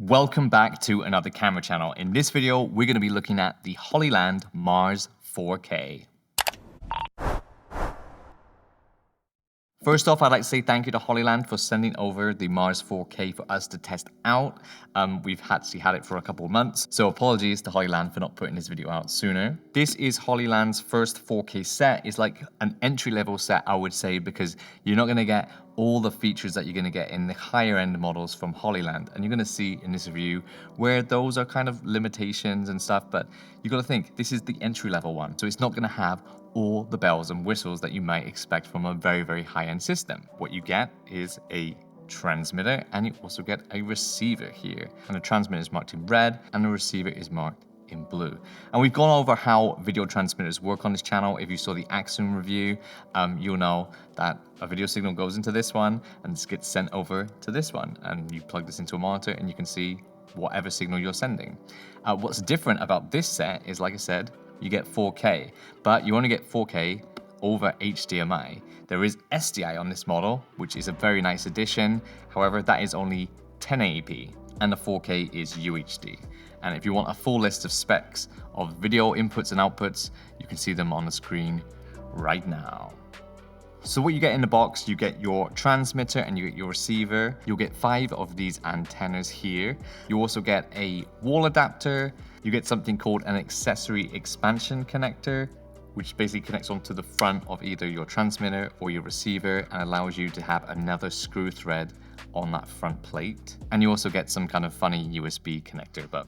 Welcome back to another camera channel. In this video, we're going to be looking at the Hollyland Mars 4K. First off, I'd like to say thank you to Hollyland for sending over the Mars 4K for us to test out. We've actually had it for a couple of months, so apologies to Hollyland for not putting this video out sooner. This is Hollyland's first 4K set. It's like an entry-level set, I would say, because you're not going to get all the features that you're going to get in the higher-end models from Hollyland. And you're going to see in this review where those are kind of limitations and stuff, but you got to think, this is the entry-level one, so it's not going to have all the bells and whistles that you might expect from a very, very high-end system. What you get is a transmitter, and you also get a receiver here. And the transmitter is marked in red, and the receiver is marked in blue. And we've gone over how video transmitters work on this channel. If you saw the Axum review, you'll know that a video signal goes into this one, and this gets sent over to this one. And you plug this into a monitor, and you can see whatever signal you're sending. What's different about this set is, like I said, you get 4K, but you only get 4K over HDMI. There is SDI on this model, which is a very nice addition. However, that is only 1080p, and the 4K is UHD. And if you want a full list of specs of video inputs and outputs, you can see them on the screen right now. So what you get in the box, you get your transmitter and you get your receiver. You'll get 5 of these antennas here. You also get a wall adapter. You get something called an accessory expansion connector, which basically connects onto the front of either your transmitter or your receiver and allows you to have another screw thread on that front plate. And you also get some kind of funny USB connector, but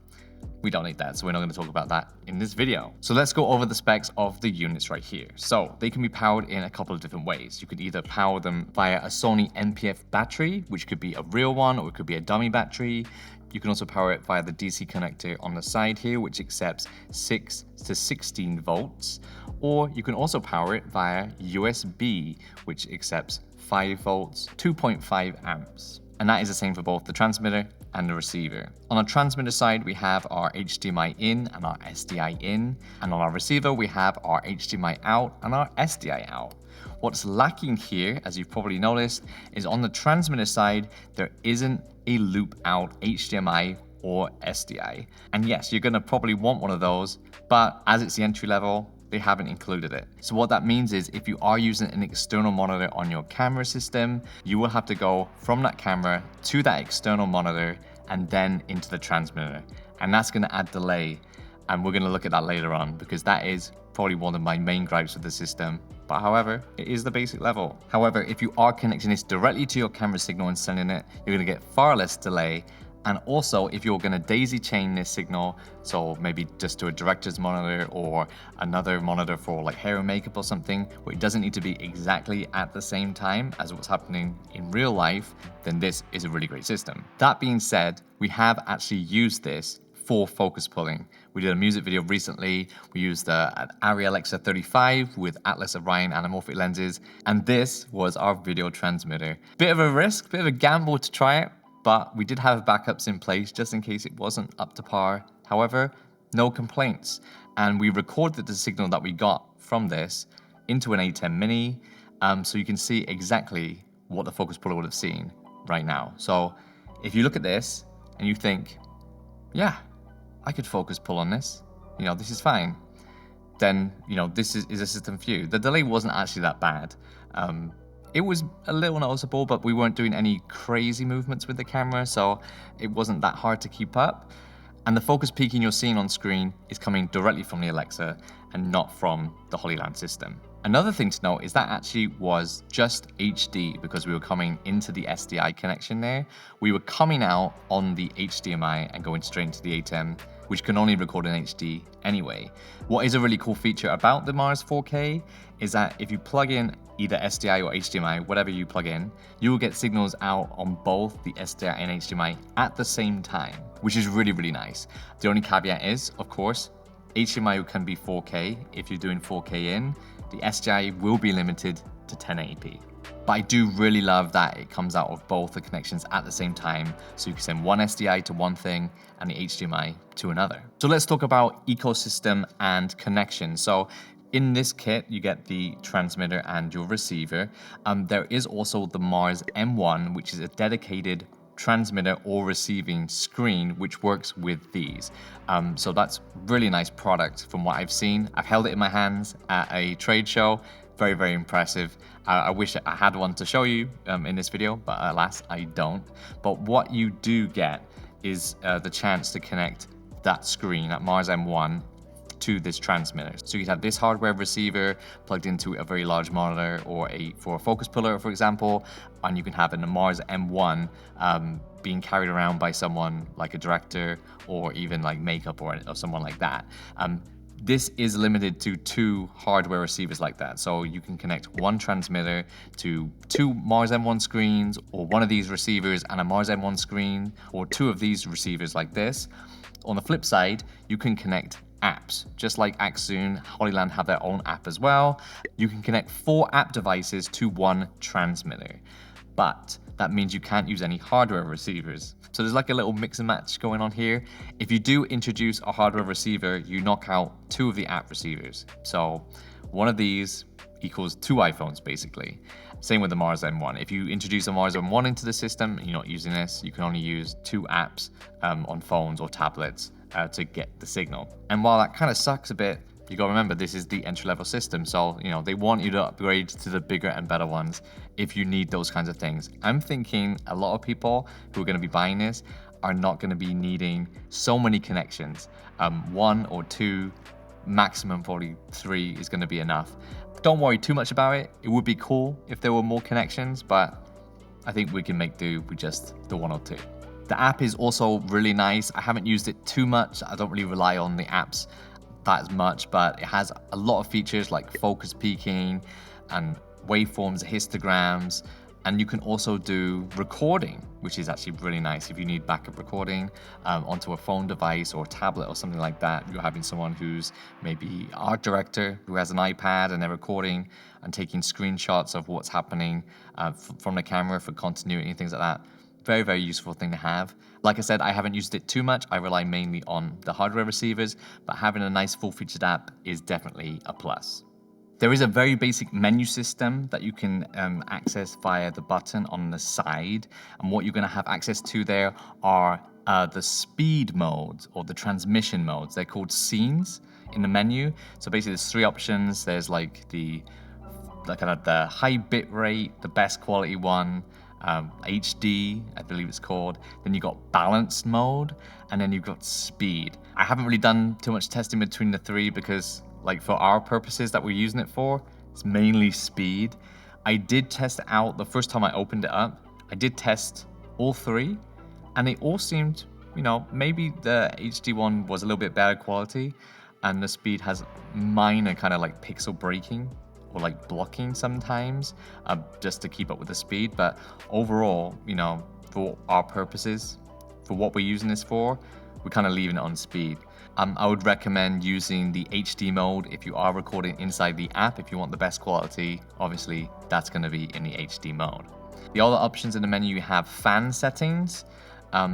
we don't need that, so we're not going to talk about that in this video. So let's go over the specs of the units right here. So they can be powered in a couple of different ways. You could either power them via a Sony NPF battery, which could be a real one, or it could be a dummy battery. You can also power it via the DC connector on the side here, which accepts 6 to 16 volts. Or you can also power it via USB, which accepts 5 volts, 2.5 amps. And that is the same for both the transmitter and the receiver. On the transmitter side, we have our HDMI in and our SDI in. And on our receiver, we have our HDMI out and our SDI out. What's lacking here, as you've probably noticed, is on the transmitter side, there isn't a loop out HDMI or SDI. And yes, you're gonna probably want one of those, but as it's the entry level, they haven't included it. So what that means is if you are using an external monitor on your camera system, you will have to go from that camera to that external monitor and then into the transmitter. And that's gonna add delay. And we're gonna look at that later on because that is probably one of my main gripes with the system. But however, it is the basic level. However, if you are connecting this directly to your camera signal and sending it, you're gonna get far less delay. And also, if you're gonna daisy chain this signal, so maybe just to a director's monitor or another monitor for like hair and makeup or something, where it doesn't need to be exactly at the same time as what's happening in real life, then this is a really great system. That being said, we have actually used this for focus pulling. We did a music video recently. We used an Arri Alexa 35 with Atlas Orion anamorphic lenses, and this was our video transmitter. Bit of a risk, bit of a gamble to try it, but we did have backups in place just in case it wasn't up to par. However, no complaints. And we recorded the signal that we got from this into an A10 Mini, so you can see exactly what the focus puller would have seen right now. So if you look at this and you think, yeah, I could focus pull on this, this is fine, then, this is a system for you. The delay wasn't actually that bad. It was a little noticeable, but we weren't doing any crazy movements with the camera, so it wasn't that hard to keep up. And the focus peaking you're seeing on screen is coming directly from the Alexa and not from the Hollyland system. Another thing to note is that actually was just HD because we were coming into the SDI connection there. We were coming out on the HDMI and going straight into the ATEM, which can only record in HD anyway. What is a really cool feature about the Mars 4K is that if you plug in either SDI or HDMI, whatever you plug in, you will get signals out on both the SDI and HDMI at the same time, which is really, really nice. The only caveat is, of course, HDMI can be 4K if you're doing 4K in. The SDI will be limited to 1080p. But I do really love that it comes out of both the connections at the same time, so you can send one SDI to one thing and the HDMI to another. So let's talk about ecosystem and connection. So in this kit, you get the transmitter and your receiver. There is also the Mars M1, which is a dedicated transmitter or receiving screen, which works with these. So that's really nice product from what I've seen. I've held it in my hands at a trade show. Very, very impressive. I wish I had one to show you in this video, but alas, I don't. But what you do get is the chance to connect that screen, that Mars M1, to this transmitter. So you'd have this hardware receiver plugged into a very large monitor or for a focus puller, for example, and you can have a Mars M1 being carried around by someone like a director or even like makeup or someone like that. This is limited to 2 hardware receivers like that. So you can connect one transmitter to 2 Mars M1 screens, or one of these receivers and a Mars M1 screen, or 2 of these receivers like this. On the flip side, you can connect apps. Just like Axoon, Hollyland have their own app as well. You can connect 4 app devices to one transmitter, but that means you can't use any hardware receivers. So there's like a little mix and match going on here. If you do introduce a hardware receiver, you knock out 2 of the app receivers. So one of these equals 2 iPhones basically. Same with the Mars M1. If you introduce a Mars M1 into the system and you're not using this, you can only use 2 apps on phones or tablets to get the signal. And while that kind of sucks a bit, you gotta remember this is the entry-level system, so they want you to upgrade to the bigger and better ones if you need those kinds of things. I'm thinking a lot of people who are gonna be buying this are not gonna be needing so many connections. 1 or 2, maximum probably 3 is gonna be enough. Don't worry too much about it. It would be cool if there were more connections, but I think we can make do with just the 1 or 2. The app is also really nice. I haven't used it too much. I don't really rely on the apps that much, but it has a lot of features like focus peaking and waveforms, histograms, and you can also do recording, which is actually really nice if you need backup recording onto a phone device or a tablet or something like that. You're having someone who's maybe art director who has an iPad and they're recording and taking screenshots of what's happening from the camera for continuity and things like that. Very, very useful thing to have. Like I said, I haven't used it too much. I rely mainly on the hardware receivers, but having a nice full-featured app is definitely a plus. There is a very basic menu system that you can access via the button on the side. And what you're gonna have access to there are the speed modes or the transmission modes. They're called scenes in the menu. So basically there's 3 options. There's like the high bit rate, the best quality one, HD, I believe it's called. Then you've got balanced mode, and then you've got speed. I haven't really done too much testing between the 3 because, like, for our purposes that we're using it for, it's mainly speed. I did test it out the first time I opened it up. I did test all 3, and they all seemed, maybe the HD one was a little bit better quality, and the speed has minor kind of like pixel breaking or like blocking sometimes, just to keep up with the speed. But overall, for our purposes, for what we're using this for, we're kind of leaving it on speed. I would recommend using the HD mode if you are recording inside the app. If you want the best quality, obviously that's going to be in the HD mode. The other options in the menu, you have fan settings.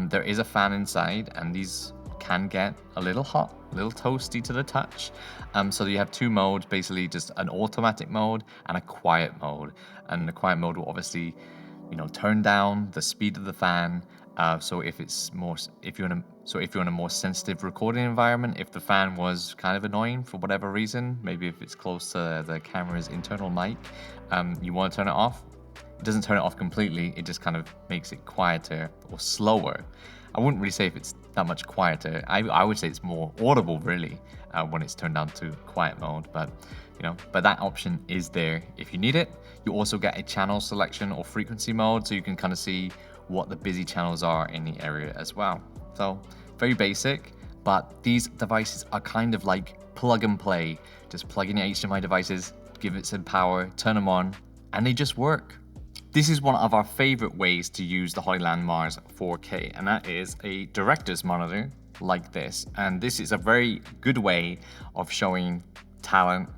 There is a fan inside, and these can get a little hot, a little toasty to the touch. So you have 2 modes, basically just an automatic mode and a quiet mode. And the quiet mode will obviously, turn down the speed of the fan. So if you're in a more sensitive recording environment, if the fan was kind of annoying for whatever reason, maybe if it's close to the camera's internal mic, you want to turn it off. It doesn't turn it off completely, it just kind of makes it quieter or slower. I wouldn't really say if it's that much quieter. I would say it's more audible really when it's turned down to quiet mode, but that option is there if you need it. You also get a channel selection or frequency mode, so you can kind of see what the busy channels are in the area as well. So very basic, but these devices are kind of like plug and play. Just plug in your HDMI devices, give it some power, turn them on, and they just work. This is one of our favorite ways to use the Hollyland Mars 4K, and that is a director's monitor like this. And this is a very good way of showing talent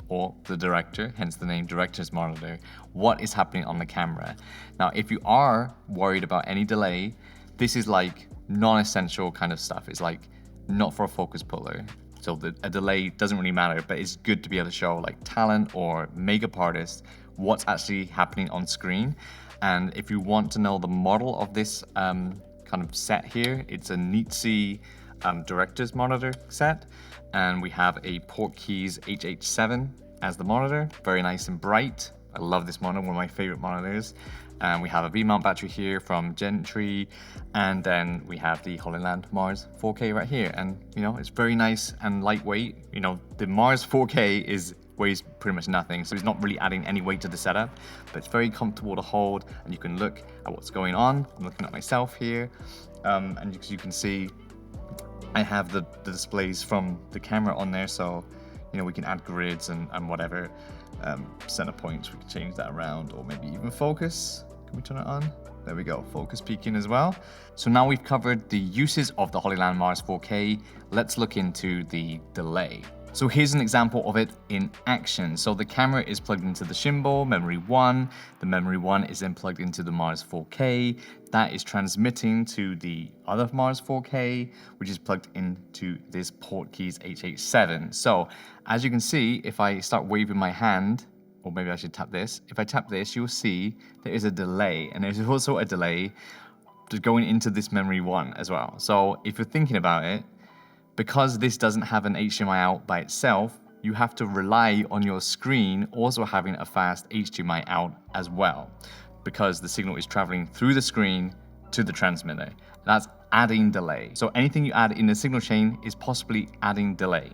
or the director, hence the name director's monitor, what is happening on the camera. Now, if you are worried about any delay, this is like non-essential kind of stuff. It's like not for a focus puller. So a delay doesn't really matter, but it's good to be able to show like talent or makeup artists what's actually happening on screen. And if you want to know the model of this kind of set here, it's a Nitsi director's monitor set. And we have a Portkeys HH7 as the monitor, very nice and bright. I love this monitor, one of my favorite monitors. And we have a V-mount battery here from Gentry, and then we have the Hollyland Mars 4K right here. And you know, it's very nice and lightweight. You know, the Mars 4K weighs pretty much nothing, so it's not really adding any weight to the setup, but it's very comfortable to hold, and you can look at what's going on. I'm looking at myself here, and as you can see, I have the displays from the camera on there, so you know, we can add grids and whatever. Center points, we can change that around, or maybe even focus. Can we turn it on? There we go, focus peaking as well. So now we've covered the uses of the Hollyland Mars 4K, let's look into the delay. So here's an example of it in action. So the camera is plugged into the Shimbal memory 1. The memory 1 is then plugged into the Mars 4K. That is transmitting to the other Mars 4K, which is plugged into this Portkeys HH7. So as you can see, if I start waving my hand, or maybe I should tap this. If I tap this, you'll see there is a delay, and there's also a delay just going into this memory 1 as well. So if you're thinking about it, because this doesn't have an HDMI out by itself, you have to rely on your screen also having a fast HDMI out as well, because the signal is traveling through the screen to the transmitter. That's adding delay. So anything you add in the signal chain is possibly adding delay.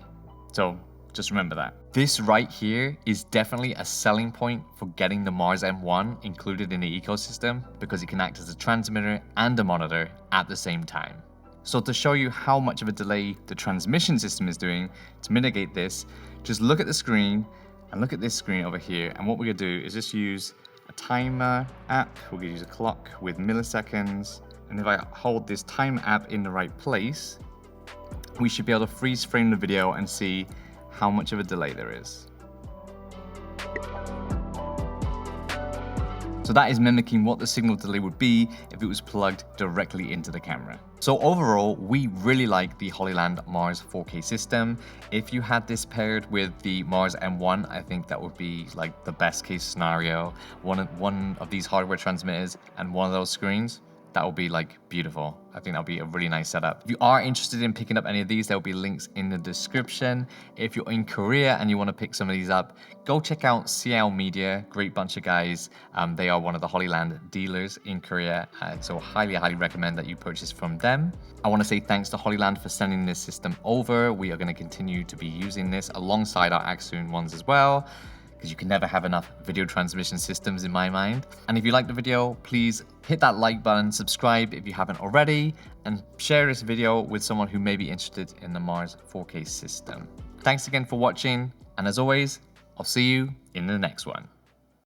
So just remember that. This right here is definitely a selling point for getting the Mars M1 included in the ecosystem, because it can act as a transmitter and a monitor at the same time. So to show you how much of a delay the transmission system is doing, to mitigate this, just look at the screen and look at this screen over here. And what we're gonna do is just use a timer app. We're gonna use a clock with milliseconds. And if I hold this time app in the right place, we should be able to freeze frame the video and see how much of a delay there is. So that is mimicking what the signal delay would be if it was plugged directly into the camera. So overall, we really like the Hollyland Mars 4K system. If you had this paired with the Mars M1, I think that would be like the best case scenario. One of these hardware transmitters and one of those screens, that would be like beautiful. I think that'll be a really nice setup. If you are interested in picking up any of these, there'll be links in the description. If you're in Korea and you want to pick some of these up, go check out CL Media, great bunch of guys. They are one of the Hollyland dealers in Korea, so highly recommend that you purchase from them. I want to say thanks to Hollyland for sending this system over. We are going to continue to be using this alongside our Axoon ones as well, because you can never have enough video transmission systems in my mind. And if you liked the video, please hit that like button, subscribe if you haven't already, and share this video with someone who may be interested in the Mars 4K system. Thanks again for watching, and as always, I'll see you in the next one.